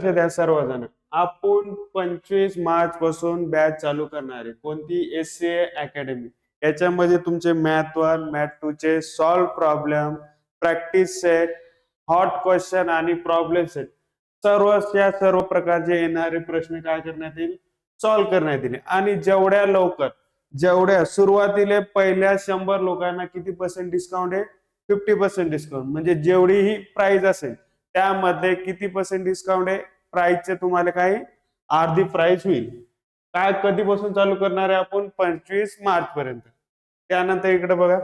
लक्ष द्या सर्वजण, आपण 25 मार्च पासून बॅच चालू करणार आहे. कोणती? SCA academy. याच्यामध्ये तुमचे मॅथ 1 मॅथ 2 चे solve problem, practice set, hot question आणि प्रॉब्लेम सेट सर्व प्रकारचे येणारे प्रश्न काय करण्यात येईल? सॉल्व करण्यात येईल. आणि जेवढ्या लवकर जेवढ्या सुरुवातीला पहिल्या 100 लोकांना किती पर्सेंट डिस्काउंट आहे? 50% डिस्काउंट. म्हणजे जेवढी ही प्राइस असेल त्यामध्ये किती पर्सेंट डिस्काउंट आहे? प्राइसचे तुम्हाला काही अर्धी प्राइस होईल. काय कधीपासून चालू करणार आहे आपण? 25 मार्च पर्यंत. त्यानंतर इकडे बघा,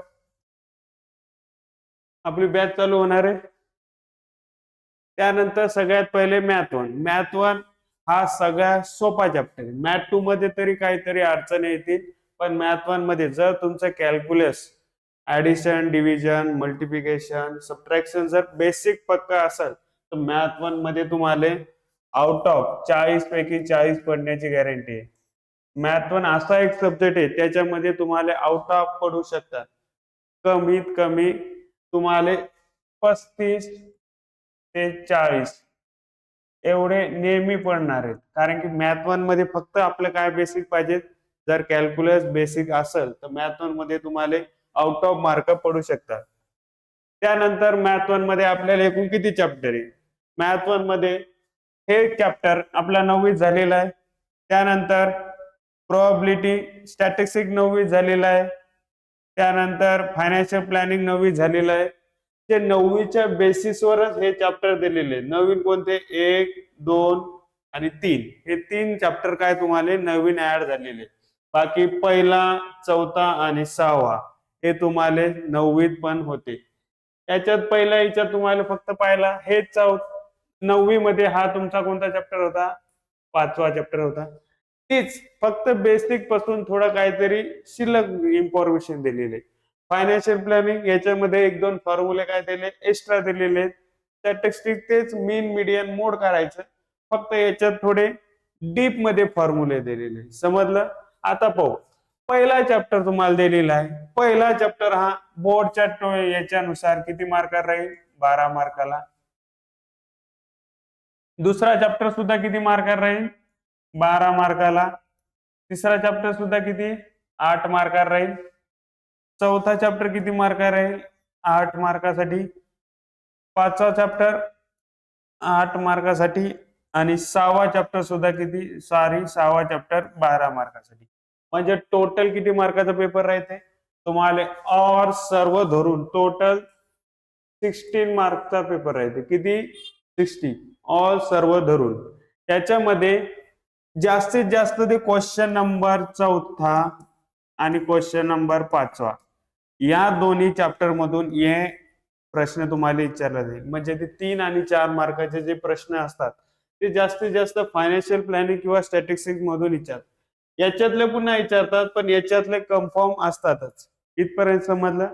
आपली बॅच चालू होणार आहे. त्यानंतर सगळ्यात पहिले मॅथ 1. मॅथ 1 हा सगळ्यात सोपा चॅप्टर आहे. मॅथ 2 मध्ये तरी काहीतरी अडचणी येतील, पण मॅथ 1 मध्ये जर तुमचं calculus, addition, division, multiplication, subtraction जर बेसिक पक्का असेल तर मॅथ 1 मध्ये तुम्हाला आउट ऑफ 40 पैकी 40 पडण्याची गॅरंटी आहे. मॅथ 1 असा एक सब्जेक्ट आहे त्याच्यामध्ये तुम्हाला आउट ऑफ पडू शकतात. कमीत कमी तुम्हाला 35 ते 40 एवढे नेहमी पडणार आहेत. कारण की मॅथ 1 मध्ये फक्त आपलं काय बेसिक पाहिजे? जर कॅल्क्युलस बेसिक असेल तर मॅथ 1 मध्ये तुम्हाला आउट ऑफ मार्क पडू शकतात. त्यानंतर मॅथ 1 मध्ये आपल्याला एकूण किती चॅप्टर आहे? मॅथ 1 मध्ये हे चॅप्टर आपला 9वी झालेला आहे. त्यानंतर प्रोबॅबिलिटी स्टॅटिस्टिक्स 9वी झालेला आहे. त्यानंतर फायनान्शियल प्लॅनिंग 9वी झालेलं आहे. ते 9वीच्या बेसिसवरच हे चॅप्टर दिलेले. नवीन कोणते? 1, 2 आणि 3 हे 3 चॅप्टर काय तुम्हाला नवीन ऍड झालेले. बाकी पहिला, चौथा आणि 6वा हे तुम्हाला 9वीत पण होते. याच्यात पहिला याच्यात तुम्हाला फक्त पाहिला हे 9वी मध्ये हा तुमचा कोणता चॅप्टर होता? 5वा चॅप्टर होता. तीच फक्त बेसिक पासून थोडं काहीतरी शिल्लक इन्फॉर्मेशन दिलेले. फायनान्शियल प्लॅनिंग याच्यामध्ये 1-2 फॉर्म्युले काय दिले? एक्स्ट्रा दिलेले आहेत. स्टॅटिस्टिक्स तेच मीन, मीडियन, मोड करायचं. फक्त याच्यात थोडे डीप मध्ये फॉर्म्युले दिलेले. समजलं? आता पाहू. पहिला चॅप्टर तुम्हाला दिलेला आहे. पहिला चॅप्टर हा बोर्डच्या याच्यानुसार किती मार्काला राहील? 12 मार्काला. दुसरा चॅप्टर सुद्धा किती मार्काला राहील? 12 मार्काला. तिसरा चॅप्टर सुद्धा किती? 8 मार्काला राहील. चौथा चॅप्टर किती मार्काला राहील? 8 मार्कासाठी. 5वा चॅप्टर 8 मार्कासाठी. आणि 6वा चॅप्टर सुद्धा किती? 6वा चॅप्टर 12 मार्कासाठी. म्हणजे टोटल किती मार्काचा पेपर राहते? तुम्हाला और सर्व धरून टोटल 16 मार्कचा पेपर राहते. किती? 60 ऑल सर्व धरून. त्याच्यामध्ये जास्तीत जास्त ते क्वेश्चन नंबर 4 आणि क्वेश्चन नंबर 5 या दोन्ही चॅप्टर मधून हे प्रश्न तुम्हाला विचारला जाईल. म्हणजे ते 3 आणि 4 मार्काचे जे प्रश्न असतात ते जास्तीत जास्त फायनान्शियल प्लॅनिंग किंवा स्टॅटिस्टिक्स मधून विचारतात. याच्यातले पुन्हा विचारतात, पण याच्यातले कन्फर्म असतातच. इथपर्यंत समजलं?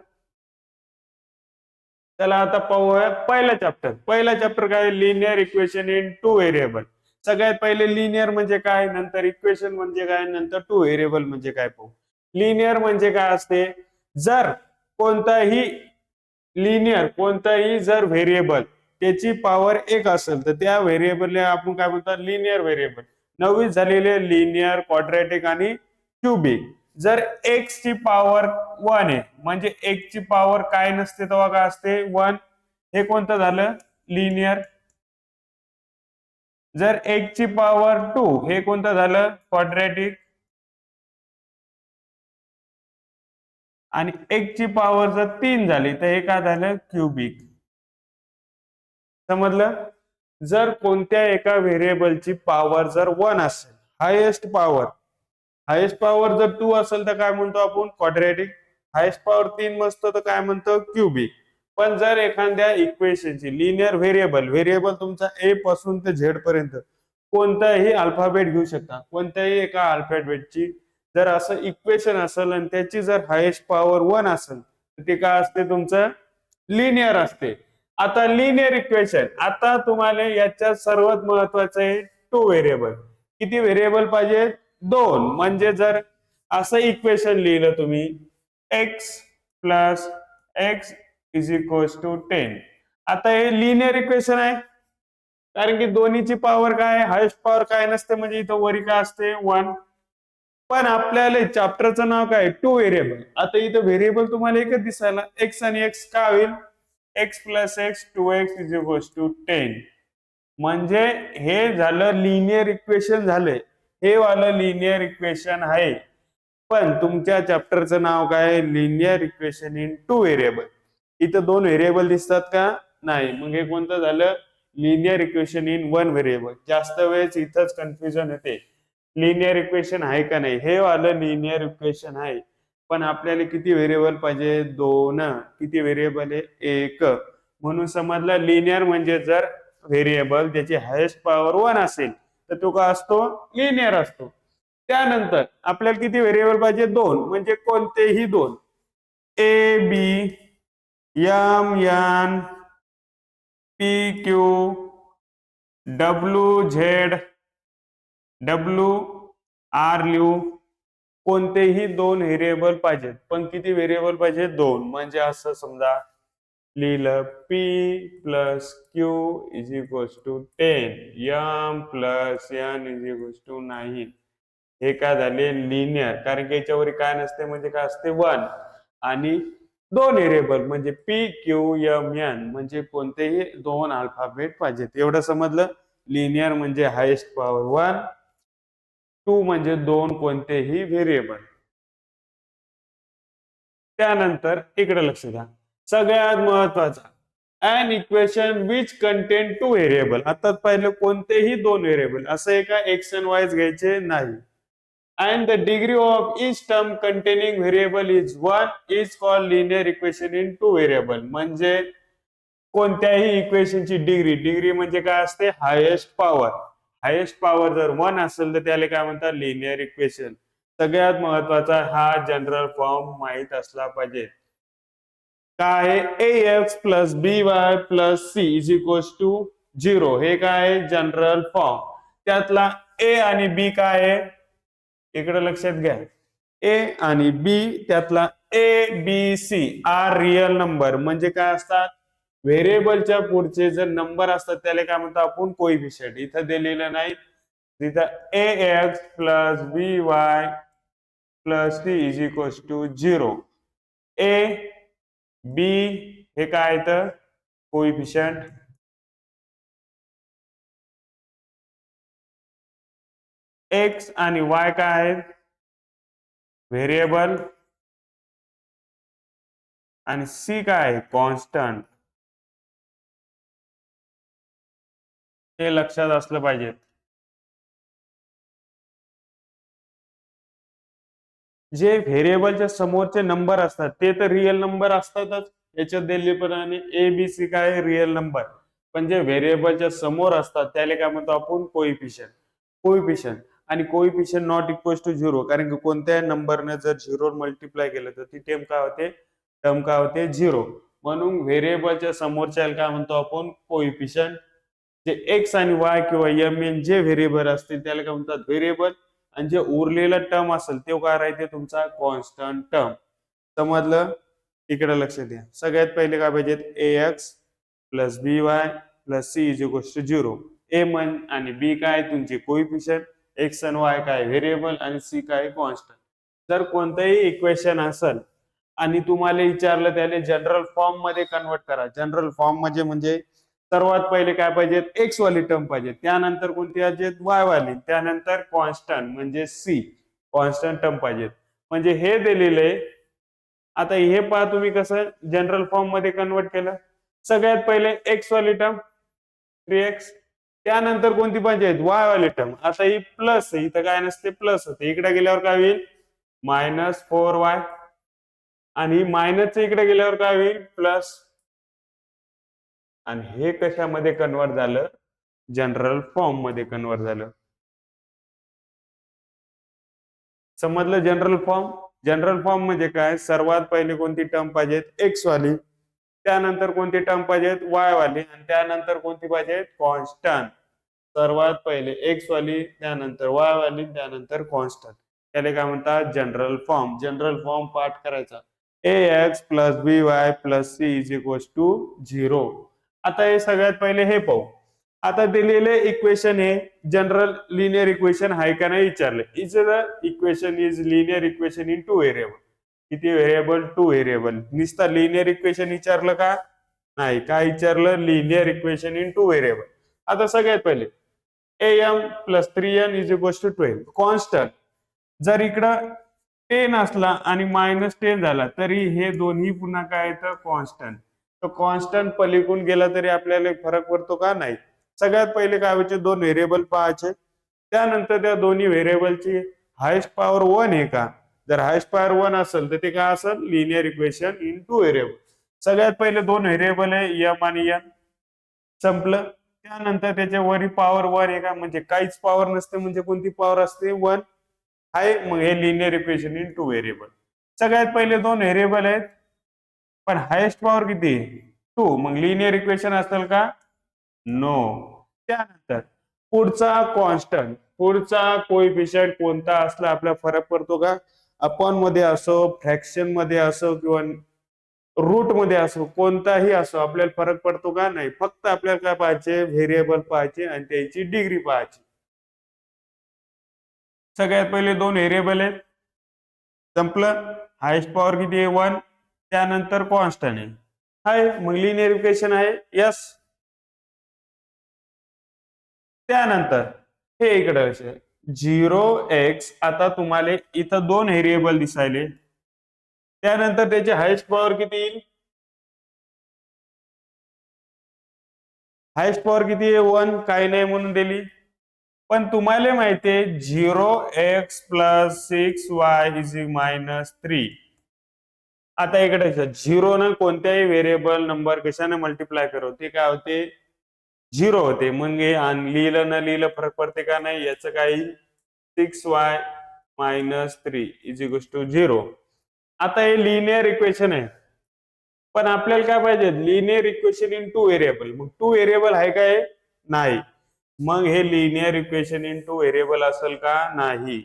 चला आता पाहूया पहिला चॅप्टर. पहिला चॅप्टर काय? Linear equation in 2 variable. सगळ्यात पहिले लिनियर म्हणजे काय, नंतर इक्वेशन म्हणजे काय, नंतर 2 व्हेरिएबल म्हणजे काय पाहू. लिनियर म्हणजे काय असते? जर कोणताही जर व्हेरिएबल त्याची पॉवर 1 असेल तर त्या व्हेरिएबलला आपण काय म्हणतात? Linear variable. 9वी झालेले लिनियर, क्वाड्रॅटिक आणि क्युबिक. जर x ची पॉवर 1 आहे म्हणजे x ची पॉवर काय नसते तेव्हा काय असते? 1. हे कोणतं झालं? लिनियर. जर x ची पॉवर 2 हे कोणतं झालं? क्वाड्रॅटिक. आणि x ची पॉवर जर 3 झाली तर हे काय झालं? क्युबिक. समजलं? जर कोणत्या एका व्हेरिएबलची पॉवर जर 1 असेल, हायेस्ट पॉवर जर 2 असेल तर काय म्हणतो आपण? क्वाड्रॅटिक. हायेस्ट पॉवर 3 असतं तर काय म्हणतो? क्युबिक. पण जर एखाद्या इक्वेशनची लिनियर व्हेरिएबल तुमचा a पासून ते z पर्यंत कोणताही अल्फाबेट घेऊ शकता. कोणत्याही एका अल्फाबेटची जर असं इक्वेशन असेल आणि त्याची जर हायेस्ट पॉवर 1 असेल तर ते काय असते? तुमचं लिनियर असते. आता लिनियर इक्वेशन, आता तुम्हाला याच्यात सर्वात महत्वाचं आहे 2 व्हेरिएबल. किती व्हेरिएबल पाहिजे? 2. म्हणजे जर असं इक्वेशन लिहिलं तुम्ही x plus x is equals to 10. आता हे लिनियर इक्वेशन आहे. कारण की दोन्हीची पॉवर काय, हायेस्ट पॉवर काय नसते, म्हणजे इथं वरी काय असते 1. पण आपल्याला चॅप्टरचं नाव काय, 2 व्हेरिएबल. आता इथं व्हेरिएबल तुम्हाला एकच दिसायला, एक्स आणि एक्स का होईल, x plus x 2x is equals to 10. म्हणजे हे झालं लिनियर इक्वेशन झालंय, हे वालं लिनियर इक्वेशन आहे. पण तुमच्या चॅप्टरचं नाव काय, लिनियर इक्वेशन इन 2 व्हेरिएबल. इथं 2 व्हेरिएबल दिसतात का, नाही. मग हे कोणतं झालं, लिनियर इक्वेशन इन 1 व्हेरिएबल. जास्त वेळेस इथंच कन्फ्युजन येते, लिनियर इक्वेशन आहे का नाही. हे वालं लिनियर इक्वेशन आहे, पण आपल्याला किती व्हेरिएबल पाहिजे, 2. किती व्हेरिएबल आहे, 1. म्हणून समजलं लिनियर म्हणजे जर व्हेरिएबल त्याची हायेस्ट पॉवर 1 असेल तर तो का असतो, लिनियर असतो. त्यानंतर आपल्याला किती व्हेरिएबल पाहिजे, 2. म्हणजे कोणतेही 2, A B M N P Q W Z W R लिहू, कोणतेही 2 व्हेरिएबल पाहिजेत. पण किती व्हेरिएबल पाहिजे, 2. म्हणजे असं समजा लिहिलं, p plus q is equals to 10, m plus n is equals to 9. हे काय झाले, लिनियर. कारण की याच्यावर काय नसते, म्हणजे काय असते 1. आणि 2 व्हेरिएबल म्हणजे पी क्यू एम एन, म्हणजे कोणतेही 2 अल्फाबेट पाहिजेत. एवढं समजलं. लिनियर म्हणजे हायेस्ट पॉवर 1, 2 म्हणजे 2 कोणतेही व्हेरिएबल. त्यानंतर इकडे लक्ष द्या, सगळ्यात महत्वाचा, अन इक्वेशन विच कंटेन 2 व्हेरिएबल. आता पहिलं कोणतेही 2 व्हेरिएबल, असं एका एक्स अँड वाय घ्यायचे नाही. and the degree of each term containing variable is 1 is called linear equation in 2 variable. म्हणजे कोणत्याही इक्वेशनची डिग्री म्हणजे काय असते, हायेस्ट पॉवर. हायेस्ट पॉवर जर 1 असेल तर त्याला काय म्हणतात, लिनियर इक्वेशन. सगळ्यात महत्वाचा हा जनरल फॉर्म माहित असला पाहिजे. काय आहे, ax plus B Y plus C is equals to 0. हे काय आहे, जनरल फॉर्म. त्यातला ए आणि बी काय आहे, इकडे लक्षात घ्या, ए आणि बी, त्यातला a b c are real number. म्हणजे काय असतात, व्हेरिएबलच्या पुढचे जर नंबर असतात त्याला काय म्हणतो आपण, कोइफिशियंट. इथं दिलेलं नाही, तिथं A X plus B Y plus C is equals to 0. A B हे काय तर कोइफिशियंट, एक्स आणि वाय काय आहेत, व्हेरिएबल, आणि सी काय आहे, कॉन्स्टंट. हे लक्षात असलं पाहिजे. जे व्हेरिएबलच्या समोरचे नंबर असतात ते तर रिअल नंबर असतातच, याच्यात दिलेप्रमाणे ए बी सी काय रिअल नंबर. पण जे व्हेरिएबलच्या समोर असतात त्याला काय म्हणतो आपण, कोइफिशियंट. आणि कोइफिशियंट नॉट इक्वल टू 0, कारण की कोणत्याही नंबरने जर 0 मल्टिप्लाय केलं तर ती टर्म काय होते 0. म्हणून व्हेरिएबलच्या समोरच्या काय म्हणतो आपण, कोइफिशियंट. जे एक्स आणि वाय किंवा एम एन जे व्हेरिएबल असतील त्याला काय म्हणतात, व्हेरिएबल. आणि जे उरलेला टर्म असेल ते काय राहते, तुमचा कॉन्स्टंट टर्म. समजलं. इकडे लक्ष द्या, सगळ्यात पहिले काय पाहिजे, A X plus B Y plus C is equal to 0. A मन आणि बी काय तुमचे कोइफिशियंट, एक्स आणि वाय काय व्हेरिएबल, आणि सी काय कॉन्स्टंट. जर कोणतंही इक्वेशन असेल आणि तुम्हाला विचारलं त्याला जनरल फॉर्म मध्ये कन्वर्ट करा. जनरल फॉर्म म्हणजे सर्वात पहिले काय पाहिजे, एक्स वाली टर्म पाहिजे, त्यानंतर कोणती पाहिजे, वाय वाली, त्यानंतर कॉन्स्टंट म्हणजे सी, कॉन्स्टंट टर्म पाहिजे. म्हणजे हे दिलेले. आता हे पहा तुम्ही कसं जनरल फॉर्म मध्ये कन्वर्ट केलं. सगळ्यात पहिले एक्स वाली टर्म 3x, त्यानंतर कोणती पाहिजे, वाय वाली टर्म. आता ही प्लस, इथं काय नसते प्लस होते, इकडे गेल्यावर काय होईल, -4y. आणि मायनसच्या इकडे गेल्यावर काय होईल, प्लस. आणि हे कशामध्ये कन्वर्ट झालं, जनरल फॉर्म मध्ये कन्वर्ट झालं. समजलं. जनरल फॉर्म म्हणजे काय, सर्वात पहिले कोणती टर्म पाहिजे, एक्स वाली, त्यानंतर कोणती टर्म पाहिजे, वाय वाली, आणि त्यानंतर कोणती पाहिजे, कॉन्स्टंट. सर्वात पहिले एक्स वाली, त्यानंतर वाय वाली, त्यानंतर कॉन्स्टंट. त्याला काय म्हणतात, जनरल फॉर्म. जनरल फॉर्म पाठ करायचा, A X plus B Y plus C is equal to 0. आता हे सगळ्यात पहिले हे पाहू. आता दिलेले इक्वेशन हे जनरल लिनियर इक्वेशन आहे का नाही विचारले. Is the equation is linear equation in two variable. किती व्हेरिएबल? Two variable. नुसतं लिनियर इक्वेशन विचारलं का? नाही. काय विचारलं? Linear equation in two variable. आता सगळ्यात पहिले am plus 3n is equal to 12 constant. जर इकडं 10 असला आणि -10 झाला तरी हे दोन्ही पुन्हा काय येतं? कॉन्स्टंट. तो कॉन्स्टंट पलीकडून गेला तरी आपल्याला फरक पडतो का? नाही. सगळ्यात पहिले काय व्हायचे? दोन व्हेरिएबल पाहायचे. त्यानंतर त्या दोन्ही व्हेरिएबलची हायेस्ट पॉवर 1 आहे का? जर हायेस्ट पॉवर 1 असेल तर ते काय असेल? Linear equation in two variable. सगळ्यात पहिले दोन व्हेरिएबल आहे m आणि n. संपलं. त्यानंतर त्याच्या वरी पॉवर 1 आहे का? म्हणजे काहीच पॉवर नसते. म्हणजे कोणती पॉवर असते? 1 आहे. मग हे linear equation in two variable. सगळ्यात पहिले दोन व्हेरिएबल आहेत पण हायेस्ट पॉवर किती? 2. मग लिनियर इक्वेशन असेल का? नो. त्यानंतर पुढचा कॉन्स्टंट, पुढचा कोएफिशियंट कोणता असला आपल्याला फरक पडतो का? अपॉन मध्ये असो, फ्रॅक्शन मध्ये असो किंवा रूट मध्ये असो, कोणताही असो आपल्याला फरक पडतो का? नाही. फक्त आपल्याला काय पाहायचे? व्हेरिएबल पाहायचे आणि त्याची डिग्री पाहायची. सगळ्यात पहिले दोन व्हेरिएबल आहेत. संपलं. हायेस्ट पॉवर किती आहे? 1. त्यानंतर कॉन्स्टंट आहे. मग लिनियर इक्वेशन आहे. यस. त्यानंतर हे इकडे 0x. आता तुम्हाला इथं दोन व्हेरिएबल दिसायले. त्यानंतर त्याची हायेस्ट पॉवर किती येईल? हायेस्ट पॉवर किती आहे? 1. काही नाही म्हणून दिली. पण तुम्हाला माहितीये 0x प्लस 6y इज -3. आता इकडे 0 न कोणत्याही व्हेरिएबल नंबर कशाने मल्टिप्लाय करू ते काय होते? 0 होते. मग लिहिलं न लिहिलं फरक पडते का? नाही. याचं काही 6y -3 इज इक्वल टू 0. आता हे लिनियर इक्वेशन आहे पण आपल्याला काय पाहिजे? Linear equation in two variable. मग टू व्हेरिएबल आहे काय? नाही. मग हे linear equation in two variable असेल का? नाही.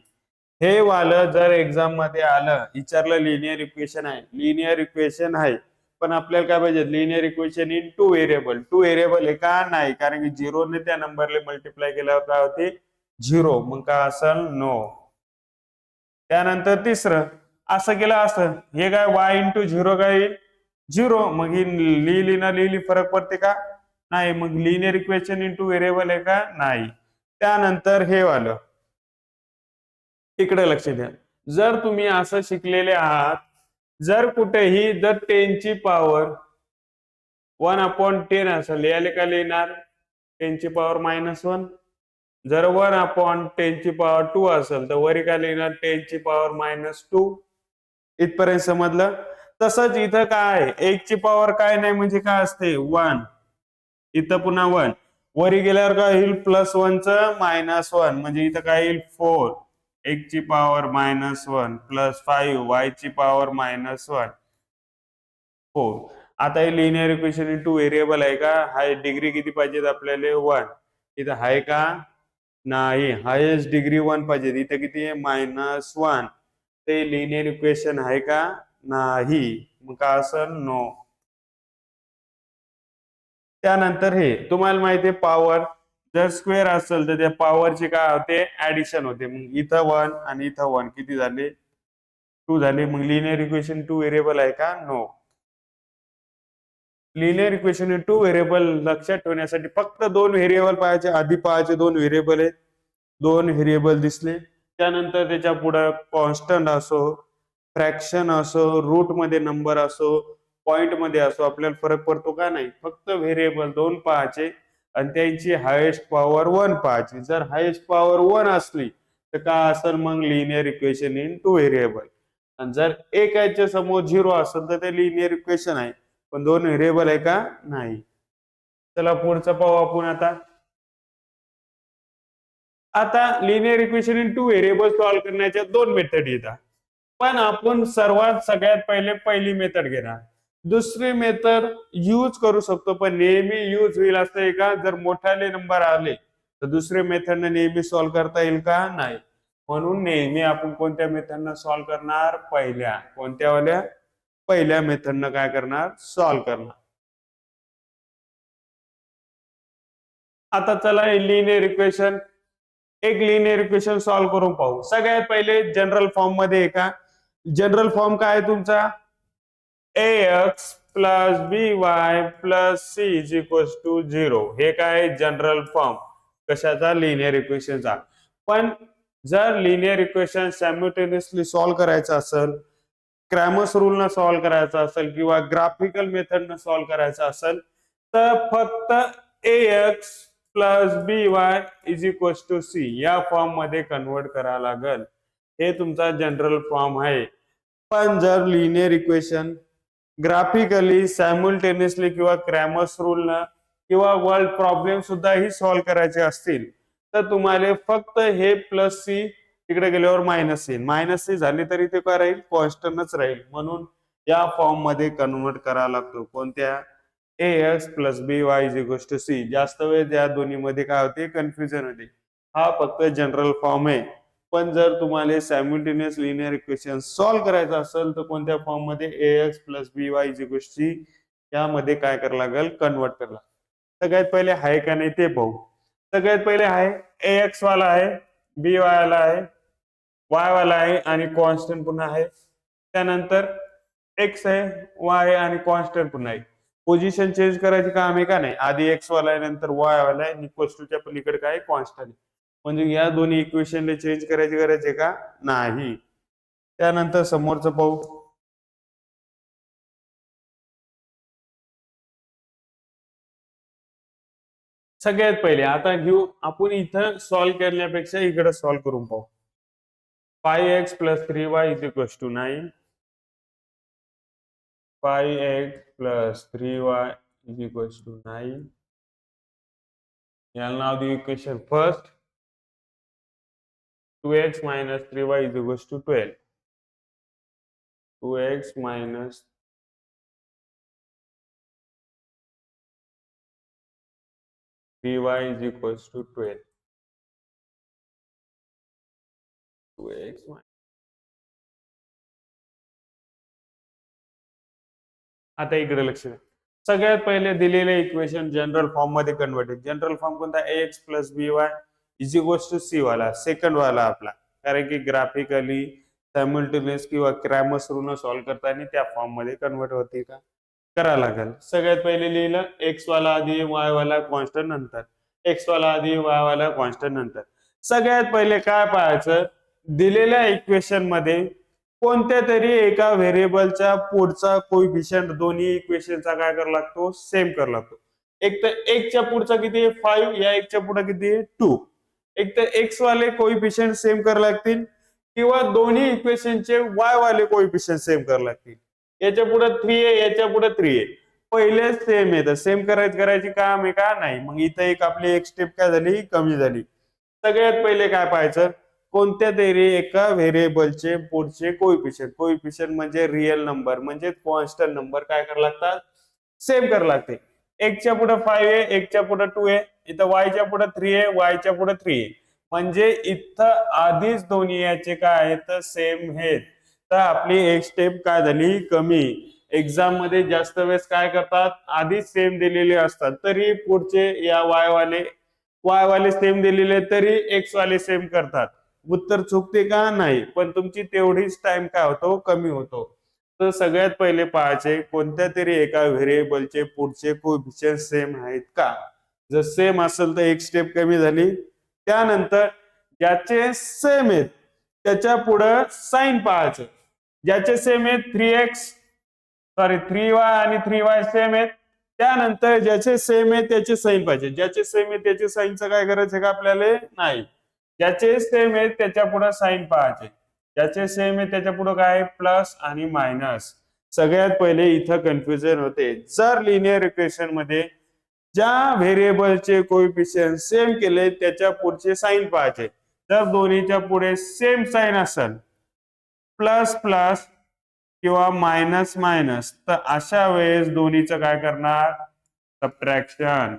हे वालं जर एक्झाम मध्ये आलं, विचारलं लिनियर इक्वेशन आहे, लिनियर इक्वेशन आहे पण आपल्याला काय पाहिजे? Linear equation in two variable. Two variable आहे का? नाही. कारण की 0 ने त्या नंबरला मल्टिप्लाय केल्यावर काय होते? 0. मग काय असेल? नो. त्यानंतर तिसरं असं केलं असं. हे काय? y इंटू 0 काय येईल? 0. मग ही लिहिली ना लिहिली फरक पडते का? नाही. मग लिनियर इक्वेशन इंटू व्हेरिएबल आहे का? नाही. त्यानंतर हे वालं इकडे लक्ष द्या. जर तुम्ही असं शिकलेले आहात, जर कुठेही जर 10 ची पॉवर 1/10 असेल, याले का लिहिणार? 10 ची पॉवर -1. जर 1/10 ची पॉवर 2 असेल तर वरी काय लिहिणार? 10 ची पॉवर -2. इथपर्यंत समजलं? तसंच इथं काय? 1 ची पॉवर काय नाही म्हणजे काय असते? 1. इथं पुन्हा 1. वरी गेल्यावर काय येईल? +1 चं -1 म्हणजे इथं काय येईल? 4. 1 ची पॉवर -1 प्लस 5 y ची पॉवर -1 4. आता हे लिनियर इक्वेशन इंटू व्हेरिएबल आहे का? हाय डिग्री किती पाहिजे आपल्याला? 1. इथं आहे का? नाही. हायेस्ट डिग्री 1 पाहिजे. इथं किती आहे? -1. ते लिनियर इक्वेशन आहे का? नाही. मग काय असेल? नो. त्यानंतर हे तुम्हाला माहिती आहे पॉवर जर स्क्वेअर असेल तर त्या पॉवरची काय होते? ऍडिशन होते. मग इथं 1 आणि इथं 1 किती झाले? 2 झाले. मग लिनियर इक्वेशन टू व्हेरिएबल आहे का? No. Linear equation in two variable लक्षात ठेवण्यासाठी फक्त दोन व्हेरिएबल पाहायचे. आधी पाहायचे दोन व्हेरिएबल आहेत. दोन व्हेरिएबल दिसले. त्यानंतर त्याच्या पुढे कॉन्स्टंट असो, फ्रॅक्शन असो, रूट मध्ये नंबर असो, पॉइंट मध्ये असो, आपल्याला फरक पडतो का? नाही. फक्त व्हेरिएबल दोन पाहायचे आणि त्यांची हायेस्ट पॉवर 1 पाहायची. जर हायेस्ट पॉवर 1 असली तर काय असेल? मग linear equation in two variable. आणि जर एक याच्या समोर 0 असेल तर ते लिनियर इक्वेशन आहे पण दोन व्हेरिएबल आहे का? नाही. चला पुढचं पाहू आपण आता. आता linear equation in two variable solve करण्याच्या दोन मेथड येतात पण आपण सगळ्यात पहिले पहिली मेथड घेणार. दुसरी मेथड यूज करू शकतो पण नेहमी यूज होईल असं आहे का? जर मोठाले नंबर आले तर दुसरे मेथडने नेहमी सॉल्व्ह करता येईल का? नाही. म्हणून नेहमी आपण कोणत्या मेथडनं सॉल्व्ह करणार? पहिल्या. कोणत्या वाल्या? पहिल्या मेथडनं काय करणार? सॉल्व्ह करणार. आता चला लिनियर इक्वेशन, एक लिनियर इक्वेशन सॉल्व्ह करून पाहू. सगळ्यात पहिले जनरल फॉर्म मध्ये आहे का? जनरल फॉर्म काय आहे तुमचा? ax plus by plus c is equals to 0. हे काय जनरल फॉर्म कशाचा? लिनियर इक्वेशनचा. पण जर लिनियर इक्वेशन सायमल्टेनियसली सॉल्व्ह करायचं असेल, क्रॅमर्स रूल न सॉल्व्ह करायचं असेल किंवा ग्राफिकल मेथड न सॉल्व्ह करायचं असेल तर फक्त ax plus by is equals to c या फॉर्म मध्ये कन्वर्ट करावं लागेल. हे तुमचा जनरल फॉर्म आहे. पण जर लिनियर इक्वेशन ग्राफिकली सायमल्टेनियसली किंवा क्रॅमर्स रूल न किंवा वर्ल्ड प्रॉब्लेम सुद्धा ही सॉल्व्ह करायचे असतील तर तुम्हाला फक्त हे प्लस सी तिकडे गेल्यावर मायनस सी, मायनस सी झाली तरी ते काय राहील? कॉन्स्टंटच राहील. म्हणून या फॉर्म मध्ये कन्वर्ट करावा लागतो. कोणत्या? ax plus by is equal to c. जास्त वेळ या दोन्ही मध्ये काय होते? कन्फ्युजन होते. हा फक्त जनरल फॉर्म आहे. पण जर तुम्हाला सायमल्टेनियस लिनियर इक्वेशन सॉल्व्ह करायचं असेल तर कोणत्या फॉर्म मध्ये? ax plus by is equal to c यामध्ये काय करावं लागेल? कन्वर्ट करायला. सगळ्यात पहिले आहे का नाही ते पाहू. सगळ्यात पहिले आहे ax वाला आहे, by वाला आहे, y वाला आहे आणि कॉन्स्टंट पुन्हा आहे. त्यानंतर x आहे, y आहे आणि कॉन्स्टंट पुन्हा आहे. पोझिशन चेंज करायची काम आहे का नाही? आधी x वाला आहे नंतर y वाला आहे, इक्वल्स टू च्या पलीकडे काय? कॉन्स्टंट आहे. म्हणजे या दोन्ही इक्वेशनला चेंज करायची गरज आहे का? नाही. त्यानंतर समोरचं पाहू. सगळ्यात पहिले आता घेऊ आपण इथं सॉल्व्ह करण्यापेक्षा इकडे सॉल्व्ह करून पाहू. 5x plus 3y is equal to 9. 5x plus 3y is equal to 9. याला नाव देऊ equation first. 2x minus 3y is equals to 12. 2x minus 3y is equals to 12. 2x minus. आता इकडे लक्ष द्या. सगळ्यात पहिले दिलेले इक्वेशन जनरल फॉर्म मध्ये कन्वर्ट. जनरल फॉर्म कोणता? ax plus by is equals to c वाला, सेकंड वाला आपला. कारण की ग्राफिकली सायमल्टेनियस किंवा क्रॅमर्स रूल सॉल्व्ह करताना त्या फॉर्म मध्ये कन्वर्ट होते का? करावं लागेल. सगळ्यात पहिले लिहिलं x वाला आधी, y वाला कॉन्स्टंट नंतर. x वाला आधी, y वाला कॉन्स्टंट नंतर. सगळ्यात पहिले काय पाहायचं? दिलेल्या इक्वेशन मध्ये कोणत्या तरी एका व्हेरिएबलच्या पुढचा कोइफिशियंट दोन्ही इक्वेशनचा काय करावा लागतो? सेम करावा लागतो. एक तर एकच्या पुढचा किती आहे? 5. या एकच्या पुढे किती आहे? 2. एक तर एक्स वाले कोइफिशियंट सेम करावे लागतील किंवा दोन्ही इक्वेशनचे y वाले कोइफिशियंट सेम करावे लागतील. याच्या पुढे 3 आहे, याच्या पुढे 3 आहे. पहिले सेम आहे तर सेम करायची काम आहे का? नाही. मग इथं एक आपली एक स्टेप काय झाली? कमी झाली. सगळ्यात पहिले काय पाहायचं? कोणत्या तरी एका व्हेरिएबलचे पुढचे कोइफिशियंट. कोइफिशियंट म्हणजे रिअल नंबर म्हणजे कॉन्स्टंट नंबर काय करावे लागतात? सेम करावे लागते. एकच्या पुढे 5 आहे, एकच्या पुढे 2 आहे, इथं वायच्या पुढे 3 आहे, वायच्या पुढे 3 आहे. म्हणजे इथं आधीच दोन्ही याचे काय आहेत? सेम आहेत. तर आपली एक स्टेप काय झाली? कमी. एक्झाम मध्ये जास्त वेळेस काय करतात? आधीच सेम दिलेले असतात तरी पुढचे या वाय वाले सेम दिलेले तरी एक्स वाले सेम करतात. उत्तर चुकते का? नाही. पण तुमची तेवढीच टाइम काय होतो? कमी होतो. तर सगळ्यात पहिले पाहायचे कोणत्या तरी एका व्हेरिएबलचे पुढचे कोएफिशियंट सेम आहेत का? जर सेम असेल तर एक स्टेप कमी झाली. त्यानंतर ज्याचे सेम आहेत त्याच्या पुढे साइन पाहायचं. ज्याचे सेम आहेत 3y आणि 3y सेम आहेत. त्यानंतर ज्याचे सेम आहे त्याचे साइन पाहिजे. ज्याचे सेम आहे त्याचे साइनचं काय करायचं आहे का आपल्याला? नाही. ज्याचे सेम आहे त्याच्या पुढे साइन पाहायचे. ज्याचे सेम आहे त्याच्या पुढे काय? प्लस आणि मायनस. सगळ्यात पहिले इथं कन्फ्युजन होते. जर लिनियर इक्वेशन मध्ये ज्या व्हेरिएबलचे कोएफिशियंट सेम केले त्याच्या पुढचे साइन पाहायचे. जर दोन्हीच्या पुढे सेम साइन असेल प्लस प्लस किंवा मायनस मायनस तर अशा वेळेस दोन्हीचं काय करणार? सबट्रॅक्शन.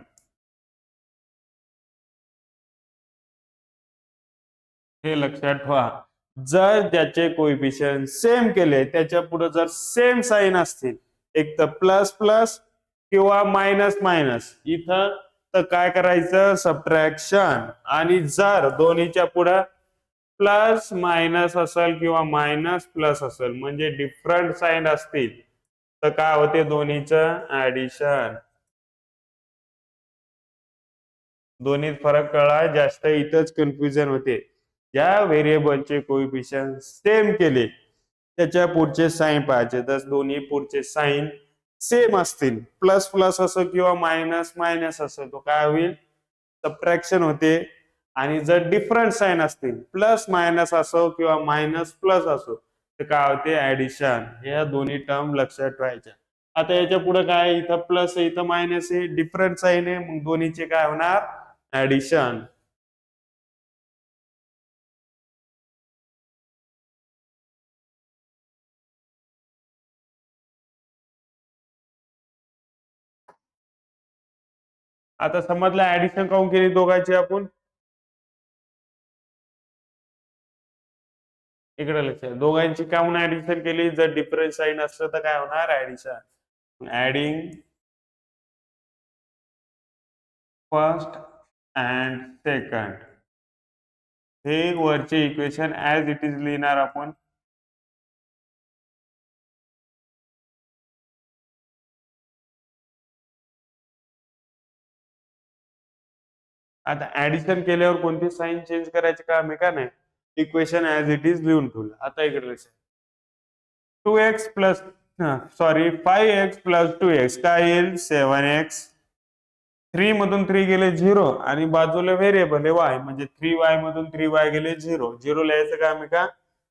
हे लक्षात ठेवा. जर ज्याचे कोएफिशियंट सेम केले त्याच्या पुढे जर सेम साइन असतील एक तर प्लस प्लस किंवा मायनस मायनस इथं तर काय करायचं सबट्रॅक्शन. आणि जर दोन्हीच्या पुढे प्लस मायनस असेल किंवा मायनस प्लस असेल म्हणजे डिफरंट साइन असतील तर काय होते दोन्हीचं ऍडिशन. दोन्हीत फरक कळा जास्त इथंच कन्फ्युजन होते. ज्या व्हेरिएबलचे कोइफिशियंट सेम केले त्याच्या पुढचे साइन पाहिजे तर दोन्ही पुढचे साइन सेम असतील प्लस प्लस असो किंवा मायनस मायनस असो तो काय होईल सबट्रॅक्शन होते. आणि जर डिफरंट साइन असतील प्लस मायनस असो किंवा मायनस प्लस असो तर काय होते ऍडिशन. या दोन्ही टर्म लक्षात ठेवायच्या. आता याच्या पुढे काय इथं प्लस आहे इथं मायनस आहे डिफरंट साइन आहे मग दोन्हीचे काय होणार ऍडिशन. आता समजलं ऍडिशन काऊन केली दोघांची आपण. इकडे लक्ष दोघांची काऊन ऍडिशन केली जर डिफरंट साइन असलं तर काय होणार addition. Adding first and second हे वरचे इक्वेशन ऍज इट इज लिहिणार आपण. आता ऍडिशन केल्यावर कोणती साइन चेंज करायचे काम आहे का नाही. इक्वेशन ऍज इट इज लिहून ठेवलं. आता इकडे लक्ष 2x plus sorry 5x plus 2x काय येईल 7x. 3 मधून 3 गेले 0 आणि बाजूला व्हेरिएबल आहे y म्हणजे 3y मधून 3y गेले 0. 0 लिहायचं काम आहे का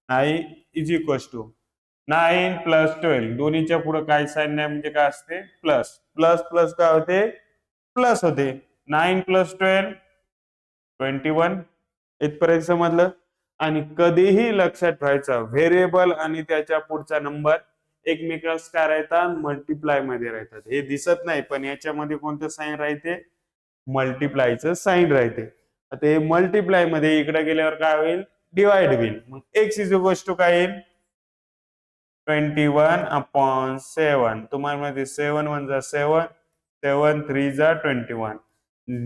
नाही इज इक्वल टू 9 प्लस 12 दोन्हीच्या पुढे काय साइन नाही म्हणजे काय असते प्लस. प्लस प्लस काय होते प्लस होते. 9 प्लस 12 21 इथपर्यंत समजलं. आणि कधीही लक्षात ठेवायचं व्हेरिएबल आणि त्याच्या पुढचा नंबर एकमेकांस काय राहतात मल्टिप्लाय मध्ये राहतात. हे दिसत नाही पण याच्यामध्ये कोणतं साइन राहते मल्टिप्लायचं साइन राहते. आता हे मल्टिप्लाय मध्ये इकडे गेल्यावर काय होईल डिवाइड होईल. मग एक्स इज इक्वल टू काय येईल 21/7. तुम्हाला माहिती 7 1 जा 7 7 3 जा 21.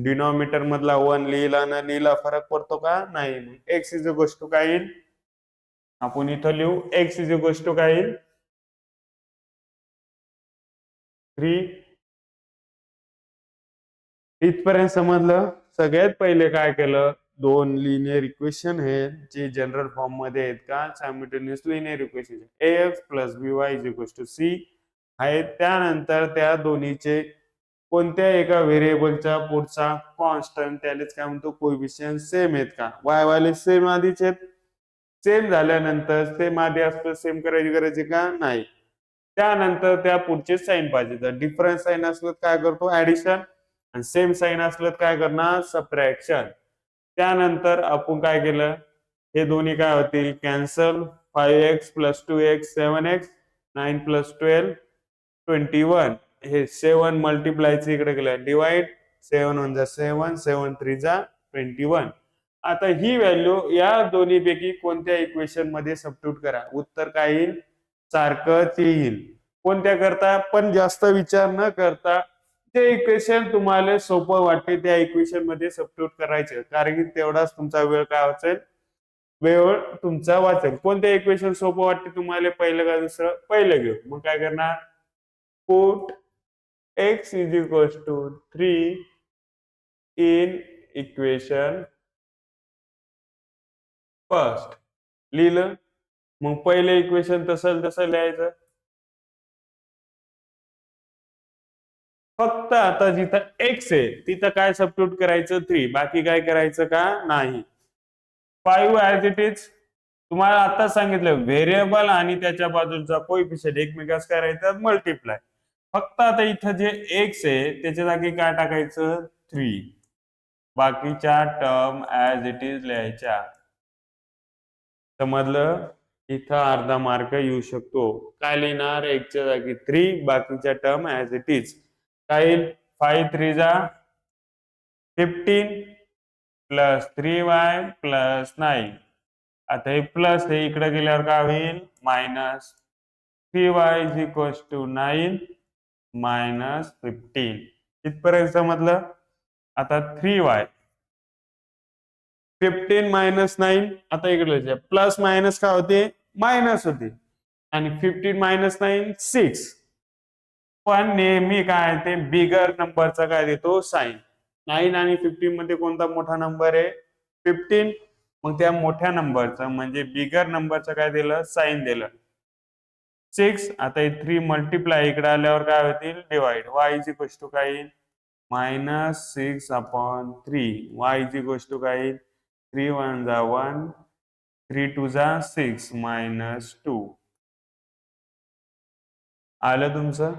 डिनॉमिनेटर मधला 1 लिहिला ना लिहिला फरक पडतो का नाही. एक्स इज इक्वल टू काय येईल आपण इथं लिहू एक्स इज इक्वल टू काय येईल 3. इथपर्यंत समजलं. सगळ्यात पहिले काय केलं दोन लिनियर इक्वेशन आहेत जे जनरल फॉर्म मध्ये आहेत का simultaneous linear equation ax plus by is equal to c आहेत. त्यानंतर त्या दोन्हीचे कोणत्या एका व्हेरिएबलचा पुढचा कॉन्स्टंट त्यालाच काय म्हणतो कोएफिशियंट सेम आहेत का. y वाले सेम आधीच आहेत. सेम झाल्यानंतर सेम आधी असतं सेम करायची गरज आहे का नाही. त्यानंतर त्या पुढचे साइन पाहिजे तर डिफरंट साइन असलं काय करतो ऍडिशन आणि सेम साइन असलं काय करणार सबट्रॅक्शन. त्यानंतर आपण काय केलं हे दोन्ही काय होतील cancel. 5x plus 2x 7x 9 plus 12 21 हे 7 मल्टिप्लायचं इकडे गेलं डिवाइड 7 1 जा 7 7 3 जा 21. आता ही व्हॅल्यू या दोन्ही पैकी कोणत्या इक्वेशन मध्ये सबस्टिट्यूट करा उत्तर काय येईल सारखंच येईल. कोणत्या करता पण जास्त विचार न करता ते इक्वेशन तुम्हाला सोपं वाटते त्या इक्वेशन मध्ये सबस्टिट्यूट करायचं कारण की तेवढाच तुमचा वेळ काय वाचेल वेळ तुमचा वाचेल. कोणत्या इक्वेशन सोपं वाटते तुम्हाला पहिलं का दुसरं पहिलं घेऊ. मग काय करणार put x is equal to 3 in equation first लिहिलं. मग पहिले इक्वेशन तसं लिहायचं. फक्त आता जिथं x आहे तिथं काय सबस्टिट्यूट करायचं 3 बाकी काय करायचं का नाही. 5 ऍज इट इज तुम्हाला आता सांगितलं व्हेरिएबल आणि त्याच्या बाजूचा कोएफिशियंट एकमेकांस काय राहतात मल्टिप्लाय. फक्त आता इथं जे x आहे त्याच्या जागी काय टाकायचं 3 बाकीच्या टर्म ऍज इट इज लिहायच्या. समजलं. इथं अर्धा मार्क येऊ शकतो. काय लिहिणार एकच्या जागी 3 बाकीच्या टर्म ऍज इट इज काय येईल 5 3 जा 15 प्लस 3y प्लस 9. आता हे प्लस हे इकडे गेल्यावर काय होईल minus 3y is equal to 9 minus 15. इथपर्यंत समजलं. आता 3y 15 मायनस 9 आता इकडे प्लस मायनस काय होते मायनस होते आणि 15 मायनस 9 6 पण नेहमी काय ते बिगर नंबरचा काय देतो साइन 9 आणि 15 मध्ये कोणता मोठा नंबर आहे 15 मग त्या मोठ्या नंबरचा म्हणजे बिगर नंबरचं काय दिलं साइन दिलं 6 आता 3 मल्टिप्लाय इकडे आल्यावर काय होतील divide y is equal to काय येईल -6/3 y इज इक्वल टू काय येईल 3 1 जा 1 3 2 जा 6 -2 आलं तुमचं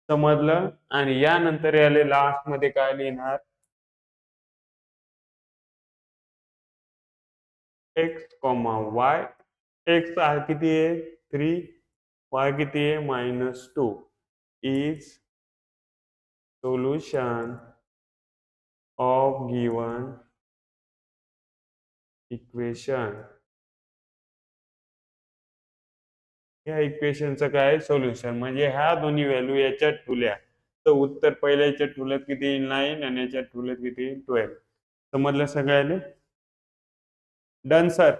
समजलं आणि यानंतर याले लास्ट मध्ये काय लिहिणार x, y x किती आहे 3 y किती आहे -2 is solution of given equation या इक्वेशनचं काय सोल्युशन म्हणजे ह्या दोन्ही व्हॅल्यू याच्यात ठेवल्या तर उत्तर पहिल्या याच्यात ठेवल्यात किती येईल 9 आणि याच्यात ठेवल्यात किती येईल 12 समजलं सगळ्याले डन सर